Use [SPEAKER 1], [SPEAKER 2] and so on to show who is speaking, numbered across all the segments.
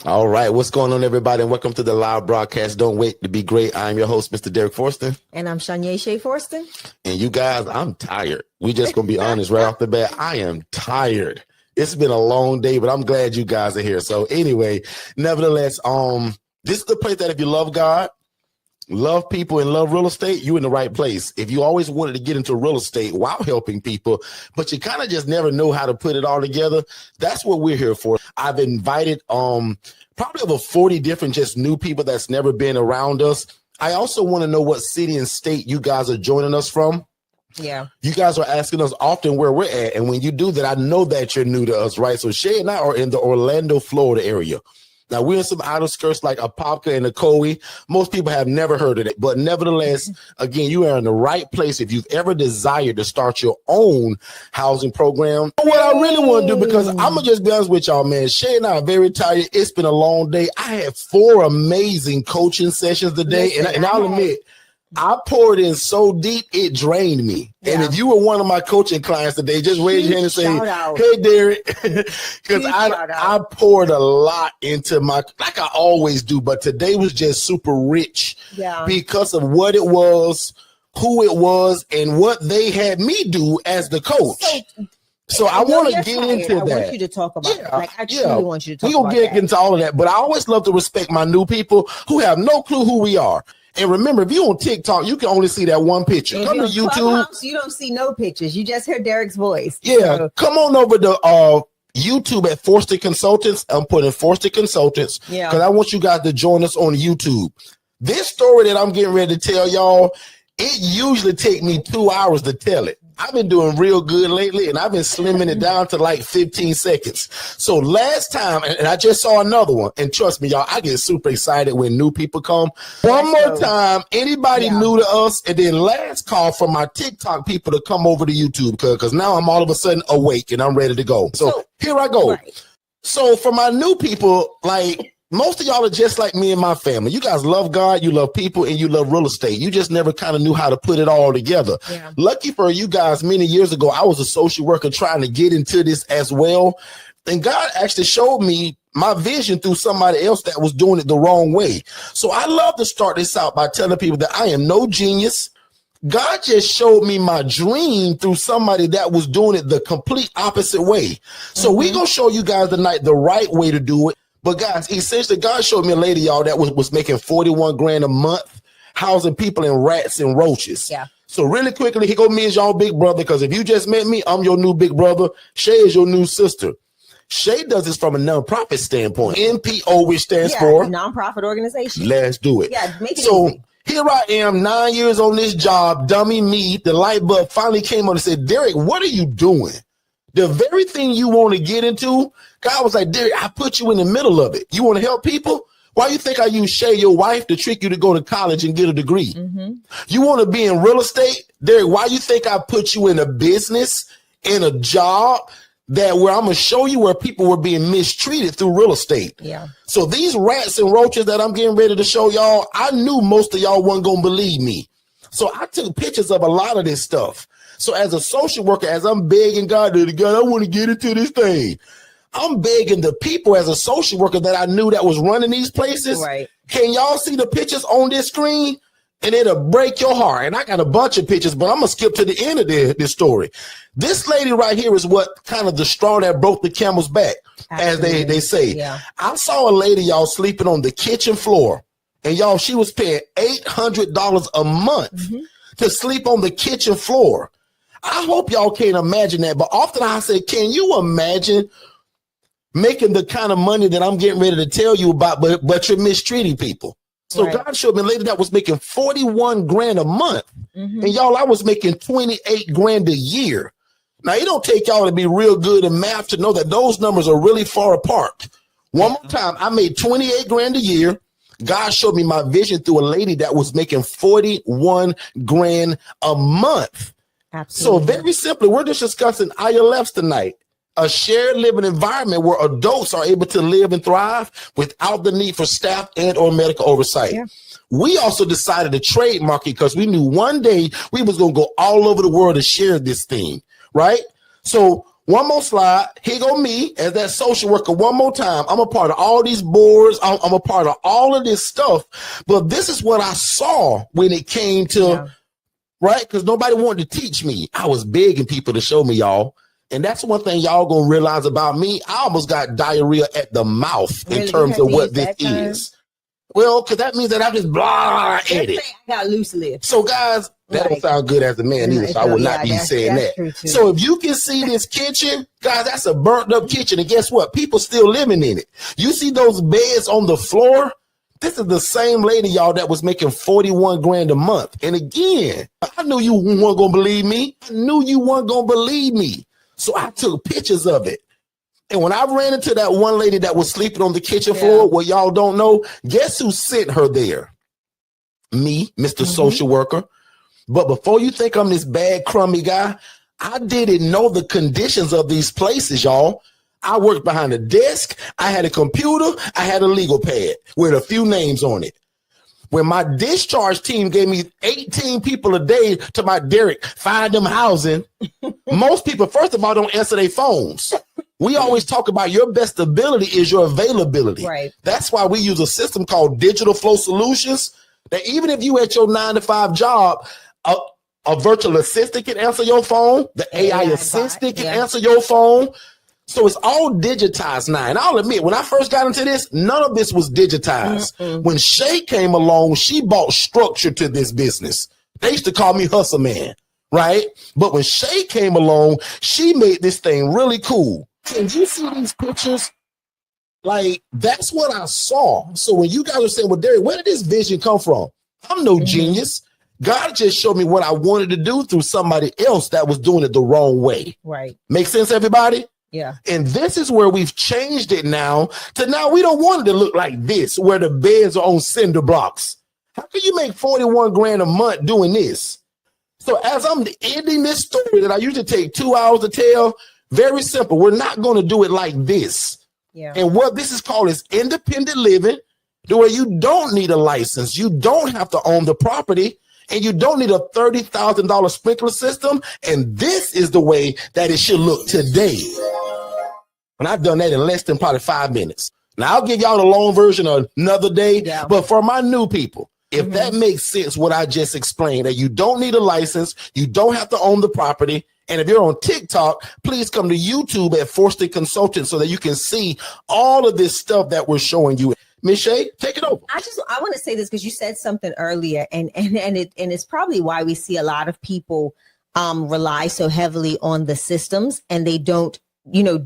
[SPEAKER 1] All right, what's going on, everybody, and welcome to the live broadcast. Don't wait to be great. I'm your host, Mr. Derek Forston.
[SPEAKER 2] And I'm Shanye Shea Forston.
[SPEAKER 1] And you guys, I'm tired. We just gonna be honest right off the bat. I am tired. It's been a long day, but I'm glad you guys are here. So anyway, nevertheless, this is the place that if you love God, love people, and love real estate, you're in the right place. If you always wanted to get into real estate while helping people, but you kind of just never know how to put it all together, that's what we're here for. I've invited probably over 40 different just new people that's never been around us. I also want to know what city and state you guys are joining us from.
[SPEAKER 2] Yeah.
[SPEAKER 1] You guys are asking us often where we're at. And when you do that, I know that you're new to us, right? So Shay and I are in the Orlando, Florida area. Now, we're in some outer skirts like Apopka and Ocoee. Most people have never heard of it. But nevertheless, again, you are in the right place if you've ever desired to start your own housing program. What I really want to do, because I'm going to just be honest with y'all, man. Shay and I are very tired. It's been a long day. I had 4 amazing coaching sessions today. And I'll admit, I poured in so deep, it drained me. Yeah. And if you were one of my coaching clients today, just raise your hand and say, hey, Derek, because I poured a lot into like I always do. But today was just super rich because of what it was, who it was, and what they had me do as the coach. So I want to get into that.
[SPEAKER 2] I want you to talk about it. Like, I truly want you to talk about it.
[SPEAKER 1] We're going to get into all of that. But I always love to respect my new people who have no clue who we are. And remember, if you're on TikTok, you can only see that one picture. Come to YouTube.
[SPEAKER 2] You don't see no pictures. You just hear Derek's voice.
[SPEAKER 1] Yeah. So come on over to YouTube at Forston Consultants. I'm putting Forston Consultants because I want you guys to join us on YouTube. This story that I'm getting ready to tell y'all, it usually take me 2 hours to tell it. I've been doing real good lately, and I've been slimming it down to like 15 seconds. So last time, and I just saw another one, and trust me, y'all, I get super excited when new people come. One more time, anybody new to us, and then last call for my TikTok people to come over to YouTube, because now I'm all of a sudden awake and I'm ready to go. So here I go. Right. So for my new people, like, most of y'all are just like me and my family. You guys love God, you love people, and you love real estate. You just never kind of knew how to put it all together. Yeah. Lucky for you guys, many years ago, I was a social worker trying to get into this as well. And God actually showed me my vision through somebody else that was doing it the wrong way. So I love to start this out by telling people that I am no genius. God just showed me my dream through somebody that was doing it the complete opposite way. So we're going to show you guys tonight the right way to do it. But guys, essentially, God showed me a lady, y'all, that was making 41 grand a month, housing people in rats and roaches. Yeah. So really quickly, here go me as y'all big brother, because if you just met me, I'm your new big brother. Shay is your new sister. Shay does this from a nonprofit standpoint. NPO, which stands for
[SPEAKER 2] nonprofit organization.
[SPEAKER 1] Let's do it.
[SPEAKER 2] Yeah, make it
[SPEAKER 1] easy. Here I am, 9 years on this job, dummy me. The light bulb finally came on and said, Derek, what are you doing? The very thing you want to get into, God was like, Derek, I put you in the middle of it. You want to help people? Why do you think I use Shay, your wife, to trick you to go to college and get a degree? You want to be in real estate? Derek, why do you think I put you in a business, in a job where I'm going to show you where people were being mistreated through real estate? Yeah. So these rats and roaches that I'm getting ready to show y'all, I knew most of y'all weren't going to believe me. So I took pictures of a lot of this stuff. So as a social worker, as I'm begging God, I want to get into this thing. I'm begging the people as a social worker that I knew that was running these places. Right. Can y'all see the pictures on this screen? And it'll break your heart. And I got a bunch of pictures, but I'm going to skip to the end of this story. This lady right here is what kind of the straw that broke the camel's back, as they say. Yeah. I saw a lady, y'all, sleeping on the kitchen floor. And y'all, she was paying $800 a month to sleep on the kitchen floor. I hope y'all can't imagine that. But often I say, can you imagine making the kind of money that I'm getting ready to tell you about, but you're mistreating people? So God showed me a lady that was making 41 grand a month. And y'all, I was making 28 grand a year. Now, it don't take y'all to be real good in math to know that those numbers are really far apart. One more time, I made 28 grand a year. God showed me my vision through a lady that was making 41 grand a month. Absolutely. So very simply, we're just discussing ILFs tonight, a shared living environment where adults are able to live and thrive without the need for staff and or medical oversight. Yeah. We also decided to trademark it because we knew one day we was going to go all over the world to share this thing, right? So One more slide. Here go me as that social worker one more time. I'm a part of all these boards. I'm a part of all of this stuff. But this is what I saw when it came to, right? Because nobody wanted to teach me. I was begging people to show me, y'all. And that's one thing y'all gonna realize about me. I almost got diarrhea at the mouth in terms of what this is. Well, because that means that I'm just blah at it.
[SPEAKER 2] I got loose lips.
[SPEAKER 1] So, guys, that don't sound good as a man either, so I would not be saying that. So if you can see this kitchen, guys, that's a burnt up kitchen. And guess what? People still living in it. You see those beds on the floor? This is the same lady, y'all, that was making 41 grand a month. And again, I knew you weren't going to believe me. I knew you weren't going to believe me. So I took pictures of it. And when I ran into that one lady that was sleeping on the kitchen floor, what y'all don't know, guess who sent her there? Me, Mr. Social Worker. But before you think I'm this bad, crummy guy, I didn't know the conditions of these places, y'all. I worked behind a desk. I had a computer. I had a legal pad with a few names on it. When my discharge team gave me 18 people a day to my Derek, find them housing, most people, first of all, don't answer their phones. We always talk about your best ability is your availability.
[SPEAKER 2] Right.
[SPEAKER 1] That's why we use a system called Digital Flow Solutions, that even if you at your 9-to-5 job, a virtual assistant can answer your phone. The AI assistant can answer your phone. So it's all digitized now. And I'll admit, when I first got into this, none of this was digitized. When Shay came along, she brought structure to this business. They used to call me Hustle Man, right? But when Shay came along, she made this thing really cool. Can you see these pictures? Like, that's what I saw. So when you guys are saying, well, Derek, where did this vision come from? I'm no genius. God just showed me what I wanted to do through somebody else that was doing it the wrong way.
[SPEAKER 2] Right.
[SPEAKER 1] Make sense, everybody?
[SPEAKER 2] Yeah.
[SPEAKER 1] And this is where we've changed it now to now we don't want it to look like this, where the beds are on cinder blocks. How can you make 41 grand a month doing this? So as I'm ending this story that I usually take 2 hours to tell, very simple. We're not going to do it like this.
[SPEAKER 2] Yeah.
[SPEAKER 1] And what this is called is independent living, where you don't need a license. You don't have to own the property. And you don't need a $30,000 sprinkler system. And this is the way that it should look today. And I've done that in less than probably 5 minutes. Now, I'll give y'all the long version another day. Yeah. But for my new people, if that makes sense, what I just explained, that you don't need a license, you don't have to own the property. And if you're on TikTok, please come to YouTube at Forston Consultant so that you can see all of this stuff that we're showing you. Ms. Shay, take it over.
[SPEAKER 2] I want to say this because you said something earlier, and it's probably why we see a lot of people rely so heavily on the systems, and they don't,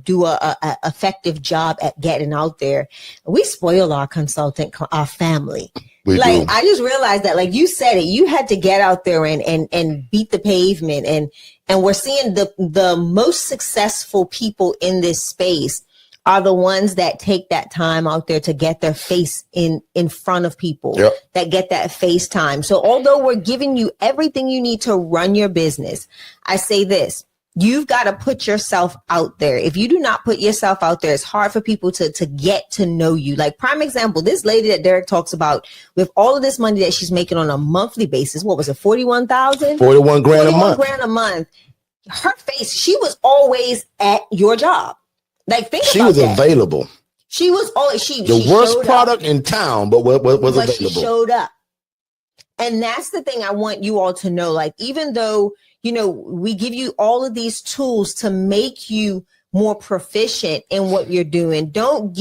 [SPEAKER 2] do a effective job at getting out there. We spoil our consultant, our family. I just realized that, like you said it, you had to get out there and beat the pavement, and we're seeing the most successful people in this space are the ones that take that time out there to get their face in front of people, that get that face time. So although we're giving you everything you need to run your business, I say this, you've got to put yourself out there. If you do not put yourself out there, it's hard for people to get to know you. Like, prime example, this lady that Derek talks about, with all of this money that she's making on a monthly basis, what was it, 41,000?
[SPEAKER 1] 41 grand a month.
[SPEAKER 2] 41 grand a month. Her face, she was always at your job. Like, think
[SPEAKER 1] she
[SPEAKER 2] about
[SPEAKER 1] was
[SPEAKER 2] that.
[SPEAKER 1] Available.
[SPEAKER 2] She was always
[SPEAKER 1] the worst product in town, but was available.
[SPEAKER 2] She showed up, and that's the thing I want you all to know. Like, even though we give you all of these tools to make you more proficient in what you're doing, don't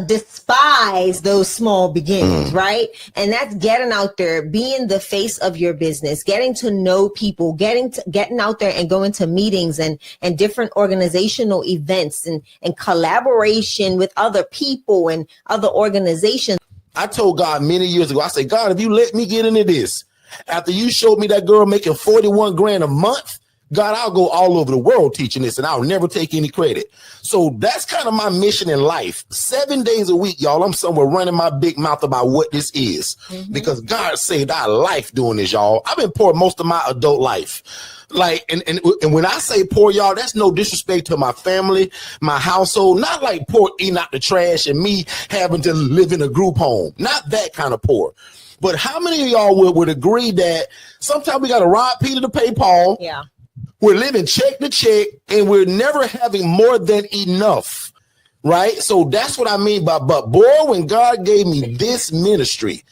[SPEAKER 2] despise those small beginnings, right? And that's getting out there, being the face of your business, getting to know people, getting out there and going to meetings and different organizational events and collaboration with other people and other organizations.
[SPEAKER 1] I told God many years ago, I said, God, if you let me get into this, after you showed me that girl making 41 grand a month, God, I'll go all over the world teaching this and I'll never take any credit. So that's kind of my mission in life. 7 days a week, y'all, I'm somewhere running my big mouth about what this is because God saved our life doing this, y'all. I've been poor most of my adult life. Like, and when I say poor, y'all, that's no disrespect to my family, my household, not like poor eating out the trash and me having to live in a group home, not that kind of poor. But how many of y'all would agree that sometimes we got to rob Peter to pay Paul?
[SPEAKER 2] Yeah.
[SPEAKER 1] We're living check to check, and we're never having more than enough, right? So that's what I mean by, but boy, when God gave me this ministry,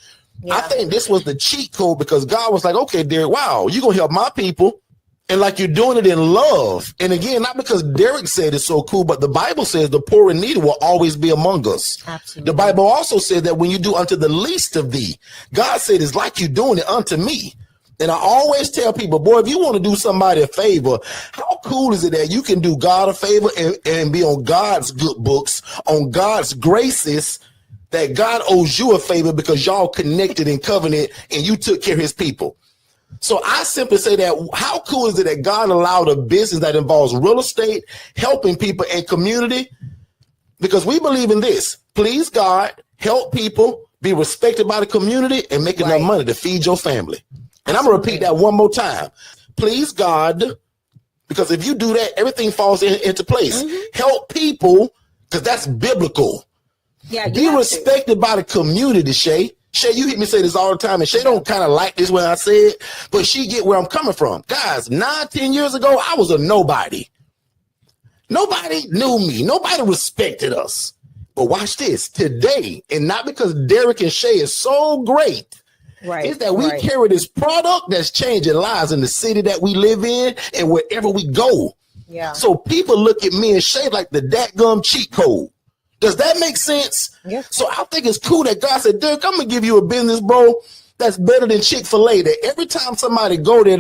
[SPEAKER 1] I think this was the cheat code, because God was like, okay, Derek, wow, you're going to help my people. And like, you're doing it in love. And again, not because Derek said it's so cool, but the Bible says the poor and needy will always be among us. Absolutely. The Bible also said that when you do unto the least of thee, God said it's like you doing it unto me. And I always tell people, boy, if you want to do somebody a favor, how cool is it that you can do God a favor and be on God's good books, on God's graces, that God owes you a favor because y'all connected in covenant and you took care of his people. So I simply say that, how cool is it that God allowed a business that involves real estate, helping people and community? Because we believe in this: please God, help people, be respected by the community, and make enough money to feed your family. And I'm going to repeat that one more time. Please God, because if you do that, everything falls into place. Help people, because that's biblical. Yeah, be respected by the community, Shay. Shay, you hear me say this all the time, and Shay don't kind of like this when I say it, but she get where I'm coming from. Guys, 9-10 years ago, I was a nobody. Nobody knew me. Nobody respected us. But watch this. Today, and not because Derek and Shay is so great, is that we carry this product that's changing lives in the city that we live in and wherever we go. Yeah. So people look at me and Shay like the dadgum cheat code. Does that make sense? Yeah. So I think it's cool that God said, Derek, I'm going to give you a business, bro, that's better than Chick-fil-A. That every time somebody go there,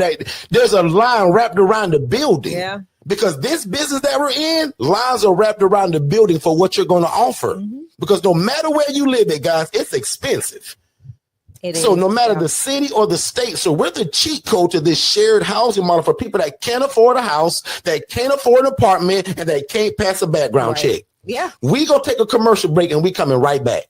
[SPEAKER 1] there's a line wrapped around the building. Yeah. Because this business that we're in, lines are wrapped around the building for what you're going to offer. Because no matter where you live at, guys, it's expensive. So no matter the city or the state, so we're the cheat code to this shared housing model for people that can't afford a house, that can't afford an apartment, and that can't pass a background check. Yeah. We go take a commercial break and we coming right back.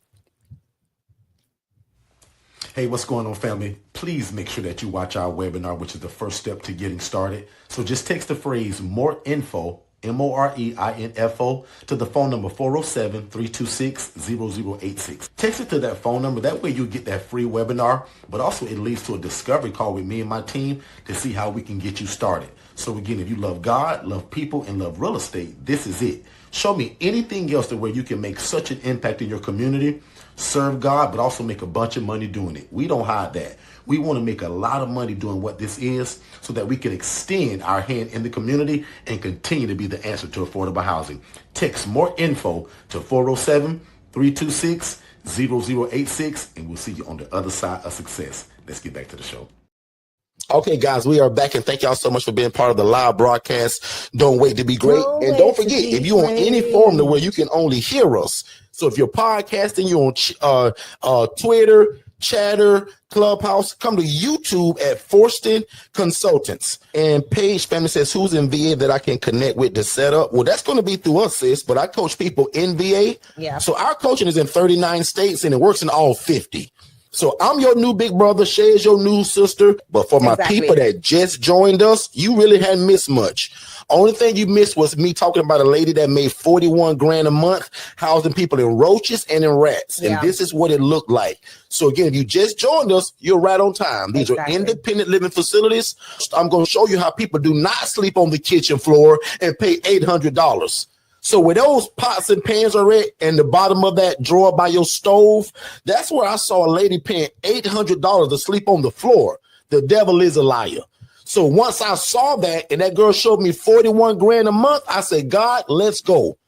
[SPEAKER 3] Hey, what's going on, family? Please make sure that you watch our webinar, which is the first step to getting started. So just text the phrase more info, MOREINFO, to the phone number 407-326-0086. Text it to that phone number. That way you'll get that free webinar, but also it leads to a discovery call with me and my team to see how we can get you started. So again, if you love God, love people, and love real estate, this is it. Show me anything else to where you can make such an impact in your community, serve God, but also make a bunch of money doing it. We don't hide that. We want to make a lot of money doing what this is so that we can extend our hand in the community and continue to be the answer to affordable housing. Text more info to 407-326-0086, and we'll see you on the other side of success. Let's get back to the show.
[SPEAKER 1] Okay, guys, we are back, and thank y'all so much for being part of the live broadcast. Don't wait to be great. And don't forget, if you're on any forum to where you can only hear us, so if you're podcasting, you're on Twitter, Chatter, Clubhouse, come to YouTube at Forston Consultants. And Paige family says, who's in VA that I can connect with to set up? Well, that's going to be through us, sis, but I coach people in VA. Yeah. So our coaching is in 39 states, and it works in all 50. So I'm your new big brother. Shay is your new sister. But for my people that just joined us, you really hadn't missed much. Only thing you missed was me talking about a lady that made 41 grand a month, housing people in roaches and in rats. Yeah. And this is what it looked like. So again, if you just joined us, you're right on time. These are independent living facilities. I'm going to show you how people do not sleep on the kitchen floor and pay $800. So where those pots and pans are at and the bottom of that drawer by your stove, that's where I saw a lady paying $800 to sleep on the floor. The devil is a liar. So once I saw that and that girl showed me 41 grand a month, I said, God, let's go.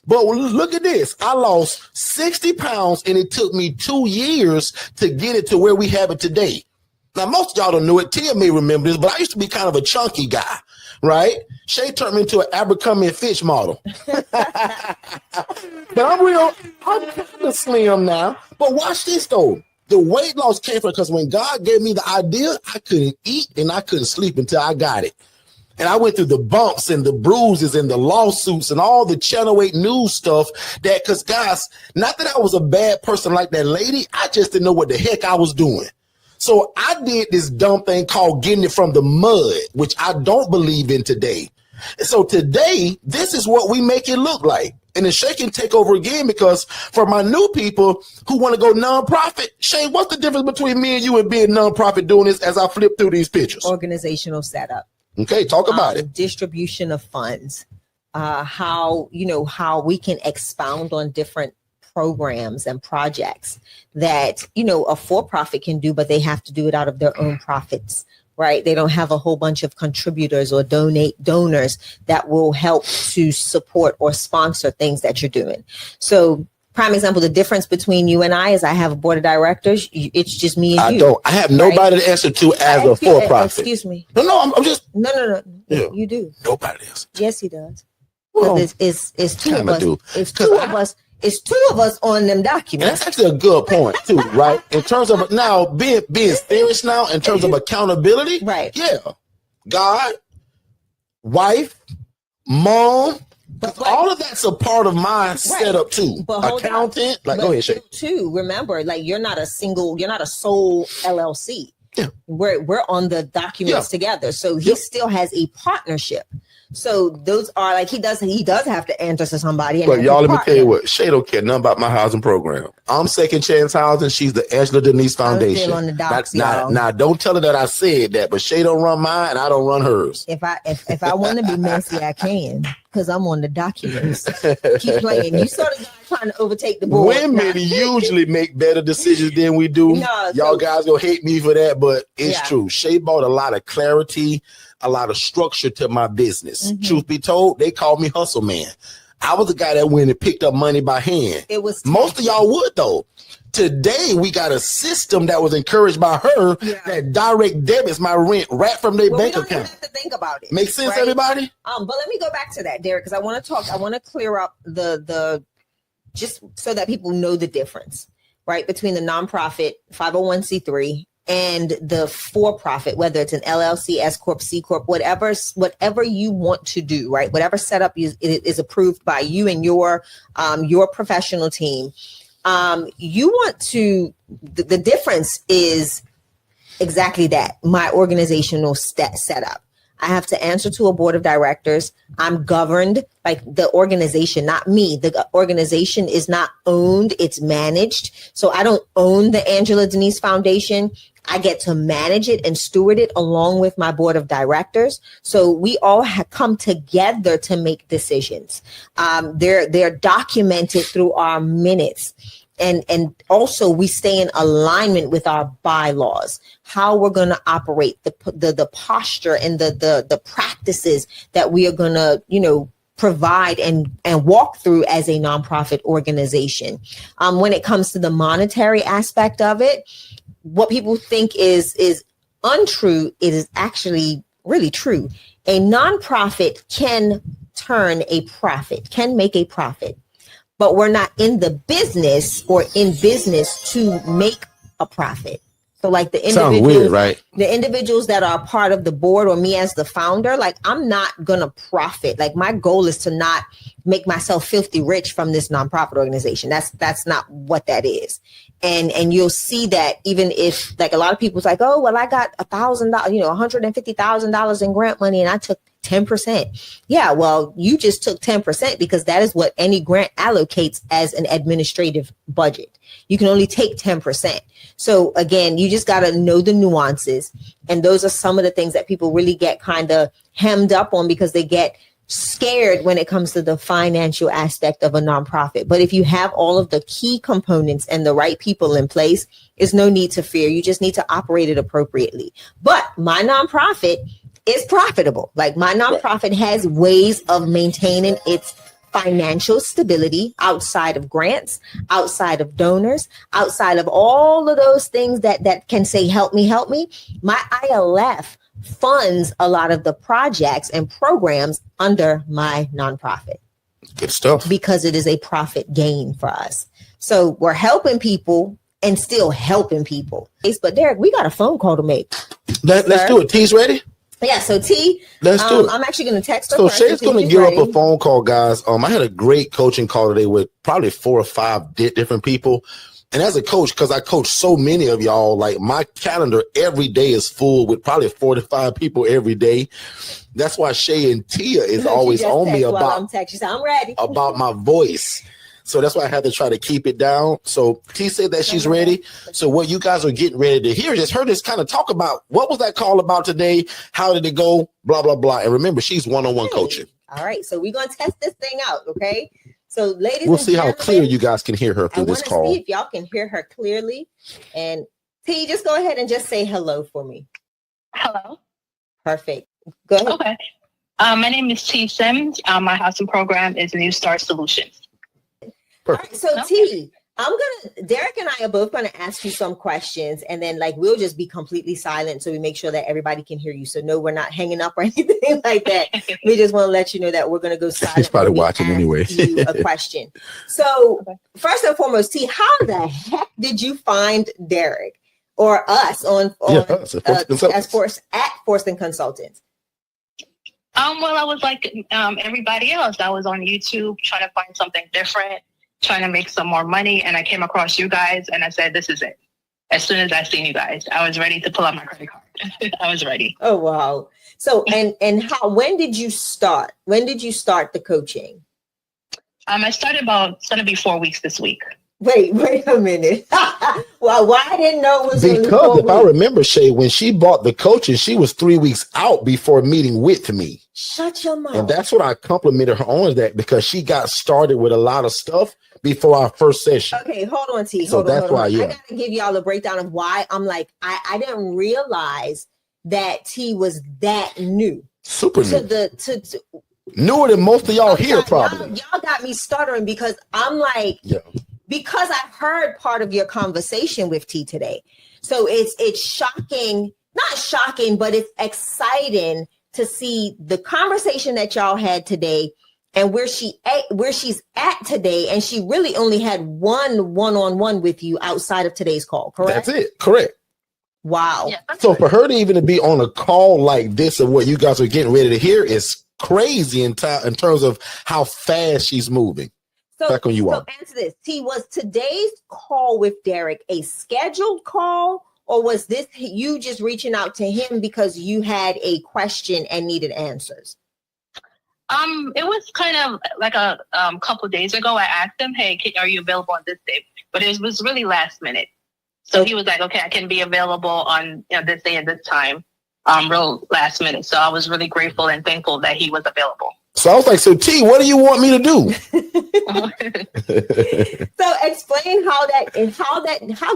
[SPEAKER 1] But look at this. I lost 60 pounds and it took me 2 years to get it to where we have it today. Now, most of y'all don't know it. Tia may remember this, but I used to be kind of a chunky guy, right? Shay turned me into an Abercrombie and Fitch model. But I'm kind of slim now. But watch this, though. The weight loss came from because when God gave me the idea, I couldn't eat and I couldn't sleep until I got it. And I went through the bumps and the bruises and the lawsuits and all the Channel 8 news stuff that, because guys, not that I was a bad person like that lady, I just didn't know what the heck I was doing. So I did this dumb thing called getting it from the mud, which I don't believe in today. So today, this is what we make it look like. And then Shay can take over again, because for my new people who want to go nonprofit, Shay, what's the difference between me and you and being nonprofit doing this as I flip through these pictures?
[SPEAKER 2] Organizational setup.
[SPEAKER 1] Okay, talk about it.
[SPEAKER 2] Distribution of funds, how we can expound on different programs and projects that a for-profit can do, but they have to do it out of their own profits, right? They don't have a whole bunch of contributors or donors that will help to support or sponsor things that you're doing. So prime example, the difference between you and I is I have a board of directors. It's just me and you.
[SPEAKER 1] I have nobody to answer to as a for-profit.
[SPEAKER 2] Excuse me.
[SPEAKER 1] No, I'm just.
[SPEAKER 2] No.
[SPEAKER 1] Yeah.
[SPEAKER 2] You do.
[SPEAKER 1] Nobody else.
[SPEAKER 2] Yes, he does.
[SPEAKER 1] Well,
[SPEAKER 2] it's two of us.
[SPEAKER 1] do.
[SPEAKER 2] It's two of us. It's two of us on them documents.
[SPEAKER 1] That's actually a good point too, right? In terms of now being serious now, in terms of accountability,
[SPEAKER 2] right?
[SPEAKER 1] Yeah, God, wife, mom, all of that's a part of my setup too.
[SPEAKER 2] But
[SPEAKER 1] accountant, go ahead, Shay.
[SPEAKER 2] Too, remember, you're not a sole LLC.
[SPEAKER 1] Yeah,
[SPEAKER 2] we're on the documents together, so he still has a partnership. So those are he does have to answer to somebody.
[SPEAKER 1] But y'all, let me tell you what, Shay don't care nothing about my housing program. I'm Second Chance Housing. She's the Angela Denise Foundation.
[SPEAKER 2] I'm still on the docs,
[SPEAKER 1] now, don't tell her that I said that, but Shay don't run mine and I don't run hers.
[SPEAKER 2] If I want to be messy, I can, because I'm on the documents. Keep playing. You sort of trying to overtake the board.
[SPEAKER 1] Women usually make better decisions than we do. Y'all guys gonna hate me for that, but it's true. Shay brought a lot of clarity, a lot of structure to my business.
[SPEAKER 2] Mm-hmm.
[SPEAKER 1] Truth be told, they called me hustle man. I was the guy that went and picked up money by hand.
[SPEAKER 2] It was
[SPEAKER 1] most of y'all would though. Today we got a system that was encouraged by her that direct debits my rent right from their bank account.
[SPEAKER 2] Have to think about it.
[SPEAKER 1] Make sense, everybody?
[SPEAKER 2] But let me go back to that, Derek, because I want to clear up the just so that people know the difference, right, between the nonprofit 501c3 and the for-profit, whether it's an LLC, S Corp, C Corp, whatever you want to do, right? Whatever setup is approved by you and your professional team. You want to, the difference is exactly that, my organizational setup. I have to answer to a board of directors. I'm governed, the organization, not me. The organization is not owned, it's managed. So I don't own the Angela Denise Foundation. I get to manage it and steward it along with my board of directors. So we all come together to make decisions. They're documented through our minutes. And also we stay in alignment with our bylaws, how we're going to operate, the posture and the practices that we are going to, provide and walk through as a nonprofit organization. When it comes to the monetary aspect of it, what people think is untrue, it is actually really true. A nonprofit can make a profit. But we're not in the business or in business to make a profit. So the individuals,
[SPEAKER 1] sounds weird, right?
[SPEAKER 2] The individuals that are part of the board or me as the founder, I'm not going to profit. My goal is to not make myself filthy rich from this nonprofit organization. That's not what that is. And you'll see that even if a lot of people's oh, well, I got $1,000, $150,000 in grant money and I took 10%. Yeah, well, you just took 10% because that is what any grant allocates as an administrative budget. You can only take 10%. So again, you just got to know the nuances. And those are some of the things that people really get kind of hemmed up on because they get scared when it comes to the financial aspect of a nonprofit. But if you have all of the key components and the right people in place, there's no need to fear. You just need to operate it appropriately. But my nonprofit is profitable. My nonprofit has ways of maintaining its financial stability outside of grants, outside of donors, outside of all of those things that can say, help me. My ILF funds a lot of the projects and programs under my nonprofit.
[SPEAKER 1] Good stuff.
[SPEAKER 2] Because it is a profit gain for us. So we're helping people and still helping people. But Derek, we got a phone call to make.
[SPEAKER 1] Let's do it. T's ready?
[SPEAKER 2] Yeah, so T,
[SPEAKER 1] let's do it.
[SPEAKER 2] I'm actually going to text her.
[SPEAKER 1] So Shay's going to give up a phone call, guys. I had a great coaching call today with probably 4 or 5 different people. And as a coach, because I coach so many of y'all, my calendar every day is full with probably 4 to 5 people every day. That's why Shay and Tia is always on me about,
[SPEAKER 2] I'm ready.
[SPEAKER 1] about my voice. So that's why I had to try to keep it down. So T said that she's ready. So what you guys are getting ready to hear, just her just kind of talk about what was that call about today? How did it go? Blah, blah, blah. And remember, she's one-on-one coaching.
[SPEAKER 2] All right. So we're going to test this thing out. Okay. So ladies,
[SPEAKER 1] we'll see how clear you guys can hear her through this call.
[SPEAKER 2] See if y'all can hear her clearly. And T, just go ahead and just say hello for me.
[SPEAKER 4] Hello.
[SPEAKER 2] Perfect. Go ahead.
[SPEAKER 4] Okay. My name is T Sims. My housing program is New Start Solutions.
[SPEAKER 2] All right, so T, Derek and I are both going to ask you some questions, and then we'll just be completely silent so we make sure that everybody can hear you. So no, we're not hanging up or anything like that. We just want to let you know that we're going to go silent.
[SPEAKER 1] He's probably watching anyway.
[SPEAKER 2] You a question. So first and foremost, T, how the heck did you find Derek or us as Forston Consultants?
[SPEAKER 4] Well, I was like everybody else. I was on YouTube trying to find something different, trying to make some more money, and I came across you guys, and I said, "This is it." As soon as I seen you guys, I was ready to pull out my credit card. I was ready.
[SPEAKER 2] Oh wow! So and how? When did you start? When did you start the coaching?
[SPEAKER 4] I started it's going to be 4 weeks this week.
[SPEAKER 2] Wait a minute. Well, why I didn't know it was
[SPEAKER 1] because if I remember, Shay, when she bought the coaching, she was 3 weeks out before meeting with me.
[SPEAKER 2] Shut your mouth.
[SPEAKER 1] And that's what I complimented her on, that because she got started with a lot of stuff before our first session.
[SPEAKER 2] Okay, hold on, T.
[SPEAKER 1] So that's why, yeah.
[SPEAKER 2] I got to give y'all a breakdown of why I'm I didn't realize that T was that new.
[SPEAKER 1] Super new. Newer than most of y'all here, probably.
[SPEAKER 2] Y'all got me stuttering because I'm because I heard part of your conversation with T today. So it's shocking, not shocking, but it's exciting to see the conversation that y'all had today and where she's at today. And she really only had one-on-one with you outside of today's call, correct?
[SPEAKER 1] That's it. Correct.
[SPEAKER 2] Wow. Yeah,
[SPEAKER 1] so for her to even be on a call like this and what you guys are getting ready to hear is crazy in terms of how fast she's moving.
[SPEAKER 2] So answer this. T, was today's call with Derek a scheduled call, or was this you just reaching out to him because you had a question and needed answers?
[SPEAKER 4] It was kind of like a couple of days ago. I asked him, "Hey, are you available on this day?" But it was really last minute. So he was like, "Okay, I can be available on this day and this time." Real last minute. So I was really grateful and thankful that he was available.
[SPEAKER 1] So I was like, "So T, what do you want me to do?"
[SPEAKER 2] So explain how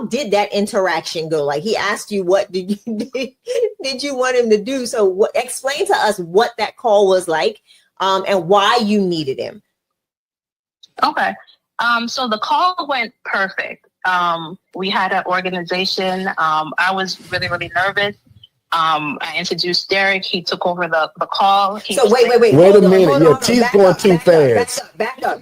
[SPEAKER 2] did that interaction go? He asked you, what did you want him to do? So explain to us what that call was like, and why you needed him.
[SPEAKER 4] Okay. So the call went perfect. We had an organization. I was really, really nervous. I introduced Derek. He took over the call.
[SPEAKER 2] So wait a
[SPEAKER 1] minute. Your T's going too fast.
[SPEAKER 2] Back up.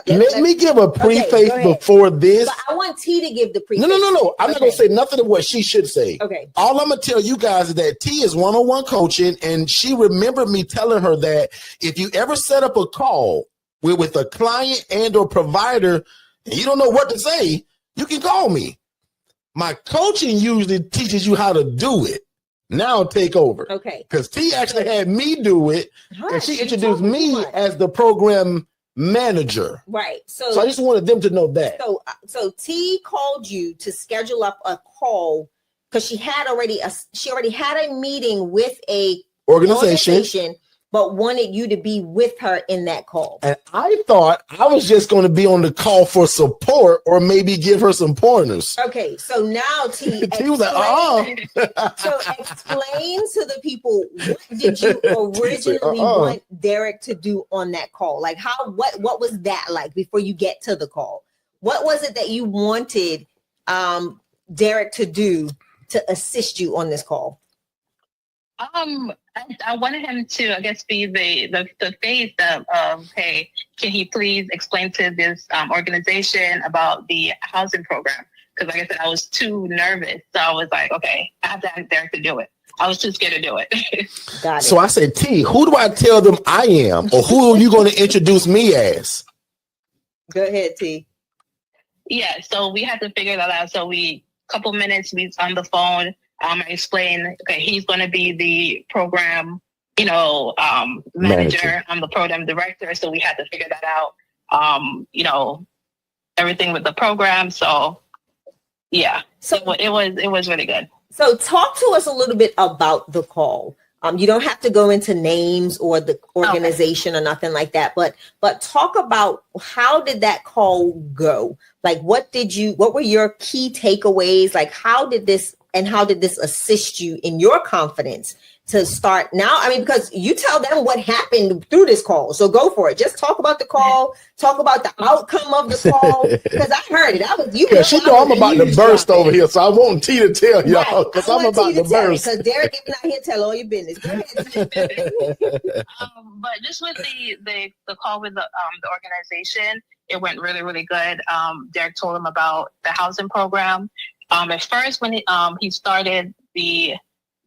[SPEAKER 1] Let me give a preface before this.
[SPEAKER 2] But I want T to give the preface.
[SPEAKER 1] No. I'm not going to say nothing of what she should say.
[SPEAKER 2] Okay.
[SPEAKER 1] All I'm going to tell you guys is that T is one-on-one coaching, and she remembered me telling her that if you ever set up a call with a client and or provider and you don't know what to say, you can call me. My coaching usually teaches you how to do it. Now take over.
[SPEAKER 2] Okay.
[SPEAKER 1] Because T actually had me do it, and she introduced me as the program manager.
[SPEAKER 2] Right. So
[SPEAKER 1] I just wanted them to know that.
[SPEAKER 2] So T called you to schedule up a call because she already had a meeting with a organization, but wanted you to be with her in that call.
[SPEAKER 1] And I thought I was just going to be on the call for support or maybe give her some pointers.
[SPEAKER 2] Okay, so now T
[SPEAKER 1] was like,
[SPEAKER 2] So explain to the people, what did you originally want Derek to do on that call? What was that like before you get to the call? What was it that you wanted Derek to do to assist you on this call?
[SPEAKER 4] I wanted him to, I guess, be the face of, hey, can he please explain to this organization about the housing program? Because like I said, I was too nervous. So I was like, okay, I have to ask Derek to do it. I was too scared to do it.
[SPEAKER 2] Got it.
[SPEAKER 1] So I said, T, who do I tell them I am? Or who are you going to introduce me as?
[SPEAKER 2] Go ahead, T.
[SPEAKER 4] Yeah, so we had to figure that out. So couple minutes, we on the phone. I explained, okay, he's going to be the program, manager. I'm the program director. So we had to figure that out. you know, everything with the program. So yeah, so it was really good.
[SPEAKER 2] So talk to us a little bit about the call. You don't have to go into names or the organization or nothing like that, but talk about how did that call go? Like, what were your key takeaways? Like, how did this assist you in your confidence to start now? I mean, because you tell them what happened through this call. So go for it. Just talk about the call, talk about the outcome of the call. Because I heard it. I was you.
[SPEAKER 1] Yeah, she know I'm about to burst over here. So I want T to tell y'all because I'm about to burst.
[SPEAKER 2] Because Derek even out here tell all your business. Go ahead.
[SPEAKER 4] But just with the call with the organization, it went really, really good. Derek told him about the housing program. At first, when he started,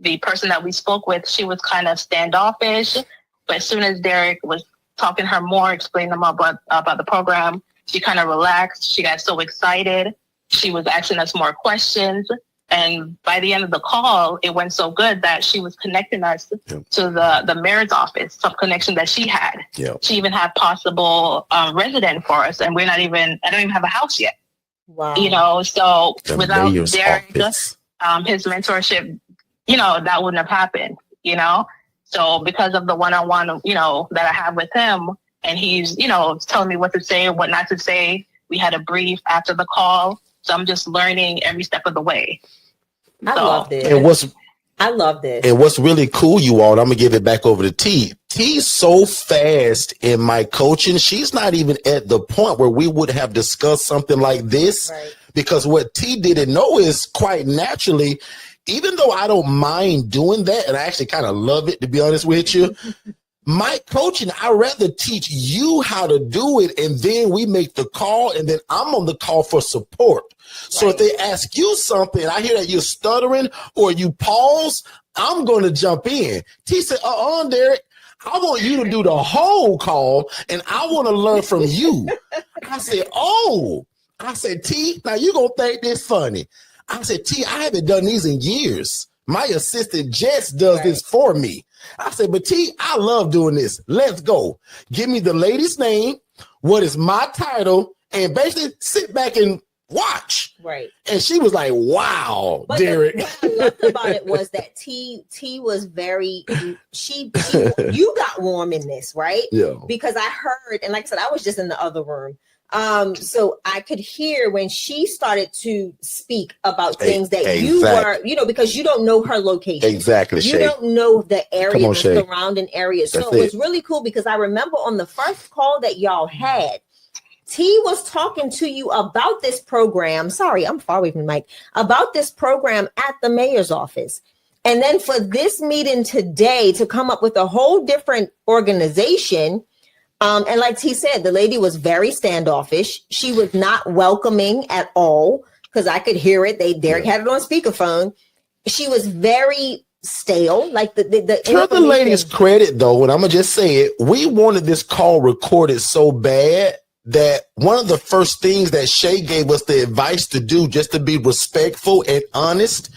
[SPEAKER 4] the person that we spoke with, she was kind of standoffish. But as soon as Derek was talking to her more, explaining about the program, she kind of relaxed. She got so excited. She was asking us more questions. And by the end of the call, it went so good that she was connecting us to the mayor's office, some connection that she had.
[SPEAKER 1] Yep.
[SPEAKER 4] She even had possible resident for us. And I don't even have a house yet.
[SPEAKER 2] Wow.
[SPEAKER 4] You know, so
[SPEAKER 1] The
[SPEAKER 4] without
[SPEAKER 1] mayor's
[SPEAKER 4] Derek,
[SPEAKER 1] office.
[SPEAKER 4] His mentorship, you know, that wouldn't have happened, you know? So because of the one-on-one, you know, that I have with him, and he's, you know, telling me what to say and what not to say. We had a brief after the call. So I'm just learning every step of the way.
[SPEAKER 2] I love this.
[SPEAKER 1] I love this. And what's really cool, you all, I'm going to give it back over to T. T's so fast in my coaching. She's not even at the point where we would have discussed something like this.
[SPEAKER 2] Right.
[SPEAKER 1] Because what T didn't know is quite naturally, even though I don't mind doing that, and I actually kind of love it, to be honest with you, my coaching, I rather teach you how to do it, and then we make the call, and then I'm on the call for support. So if they ask you something, I hear that you're stuttering or you pause, I'm going to jump in. T said, Derek, I want you to do the whole call, and I want to learn from you. I said, T, now you're going to think this funny. I said, T, I haven't done these in years. My assistant Jess does this for me. I said, but T, I love doing this. Let's go. Give me the lady's name, what is my title, and basically sit back and watch.
[SPEAKER 2] Right.
[SPEAKER 1] And she was like, wow, but Derek.
[SPEAKER 2] What I loved about it was that T was very, you got warm in this, right?
[SPEAKER 1] Yeah.
[SPEAKER 2] Because I heard, and like I said, I was just in the other room. So I could hear when she started to speak about things that you were, you know, because you don't know her location.
[SPEAKER 1] Exactly.
[SPEAKER 2] You don't know the area, the surrounding areas. So
[SPEAKER 1] That's
[SPEAKER 2] it was really cool because I remember on the first call that y'all had, T was talking to you about this program. Sorry, I'm far away from the mic. About this program at the mayor's office. And then for this meeting today to come up with a whole different organization. And like T said, the lady was very standoffish. She was not welcoming at all because I could hear it. Derek had it on speakerphone. She was very stale. Like the
[SPEAKER 1] to the lady's credit, though, and I'm gonna just say it, we wanted this call recorded so bad that one of the first things that Shay gave us the advice to do, just to be respectful and honest,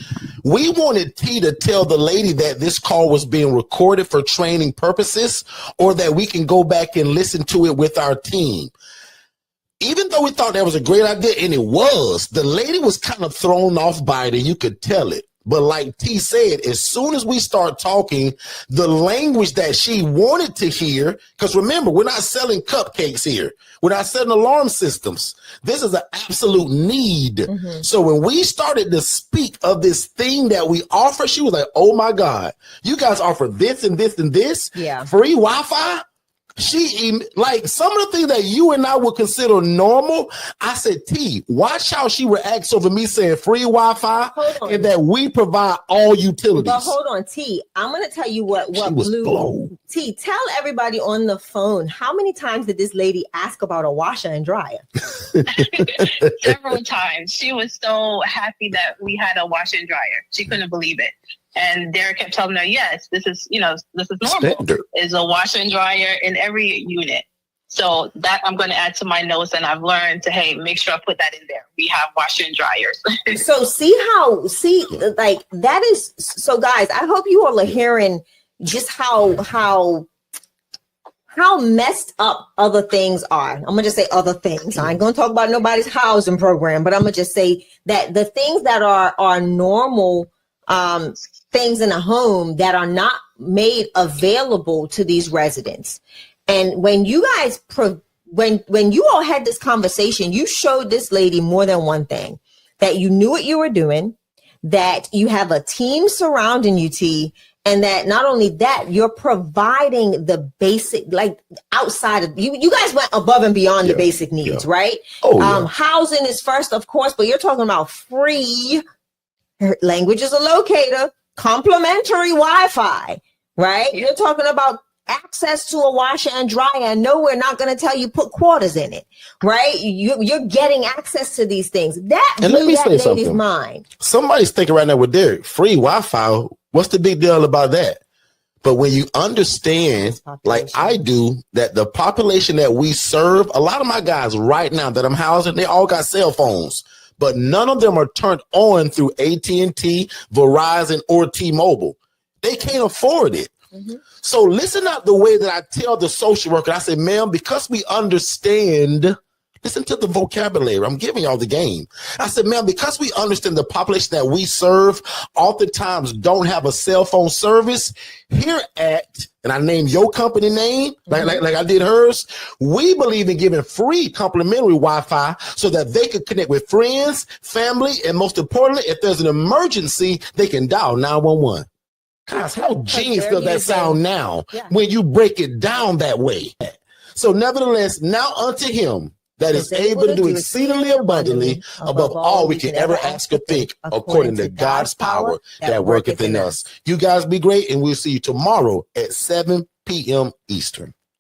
[SPEAKER 1] we wanted T to tell the lady that this call was being recorded for training purposes, or that we can go back and listen to it with our team. Even though we thought that was a great idea, and it was, the lady was kind of thrown off by it, and you could tell it. But like T said, as soon as we start talking, the language that she wanted to hear, because remember, we're not selling cupcakes here. We're not selling alarm systems. This is an absolute need. Mm-hmm. So when we started to speak of this thing that we offer, she was like, oh my God, you guys offer this and this and this?
[SPEAKER 2] Yeah. Free
[SPEAKER 1] Wi-Fi? She, like, some of the things that you and I would consider normal, I said, T, watch how she reacts over me saying free Wi-Fi and that we provide all utilities.
[SPEAKER 2] But hold on, T, I'm going to tell you what blew. T, tell everybody on the phone, how many times did this lady ask about a washer and dryer?
[SPEAKER 4] Several times. She was so happy that we had a washer and dryer. She couldn't believe it. And Derek kept telling her, yes, this is normal.
[SPEAKER 1] Standard.
[SPEAKER 4] Is a washer and dryer in every unit. So that I'm going to add to my notes, and I've learned to, make sure I put that in there. We have washer and dryers.
[SPEAKER 2] So like that is, so guys, I hope you all are hearing just how how messed up other things are. I'm gonna just say other things. I ain't gonna talk about nobody's housing program, but I'm gonna just say that the things that are normal things in a home that are not made available to these residents. And when you guys when you all had this conversation, you showed this lady more than one thing, that you knew what you were doing, that you have a team surrounding you, T, and that not only that, you're providing the basic, like outside of you guys went above and beyond the basic needs, right? Housing is first, of course, but you're talking about free language is a locator, complimentary Wi-Fi, right? You're talking about access to a washer and dryer, and no, we're not going to tell you put quarters in it, right? You're getting access to these things. That blew that lady's mind.
[SPEAKER 1] Somebody's thinking right now with Derek, free Wi-Fi. What's the big deal about that? But when you understand, like I do, that the population that we serve, a lot of my guys right now that I'm housing, they all got cell phones, but none of them are turned on through AT&T, Verizon, or T-Mobile. They can't afford it. So listen up the way that I tell the social worker. I say, ma'am, because we understand, listen to the vocabulary. I'm giving y'all the game. I said, ma'am, because we understand the population that we serve oftentimes don't have a cell phone service here at, and I name your company name, like I did hers. We believe in giving free complimentary Wi-Fi so that they can connect with friends, family, and most importantly, if there's an emergency, they can dial 911. Guys, how genius does that sound now when you break it down that way? So nevertheless, now unto him that is able to do exceedingly abundantly above all we can ever ask or think, according to God's power that worketh in us. You guys be great, and we'll see you tomorrow at 7 p.m. Eastern.